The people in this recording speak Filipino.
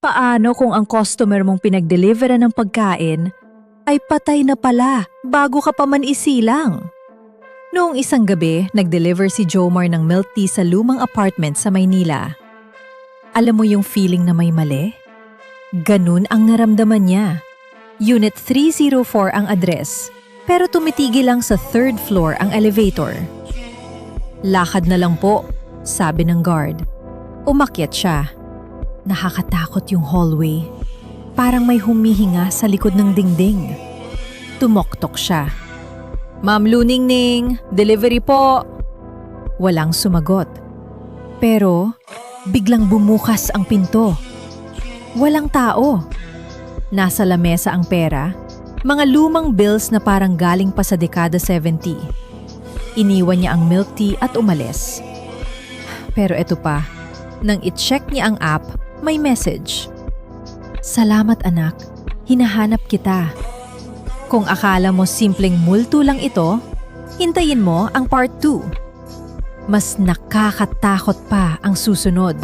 Paano kung ang customer mong pinag-deliveran ng pagkain ay patay na pala bago ka pa man isilang? Noong isang gabi, nag-deliver si Jomar ng milk tea sa lumang apartment sa Maynila. Alam mo yung feeling na may mali? Ganun ang naramdaman niya. Unit 304 ang address, pero tumitigil lang sa third floor ang elevator. Lakad na lang po, sabi ng guard. Umakyat siya. Nakakatakot yung hallway. Parang may humihinga sa likod ng dingding. Tumoktok siya. Ma'am Luningning, delivery po. Walang sumagot. Pero biglang bumukas ang pinto. Walang tao. Nasa lamesa ang pera, mga lumang bills na parang galing pa sa dekada 70. Iniwan niya ang milk tea at umalis. Pero eto pa, nang i-check niya ang app, may message. Salamat anak, hinahanap kita. Kung akala mo simpleng multo lang ito, hintayin mo ang part 2. Mas nakakatakot pa ang susunod.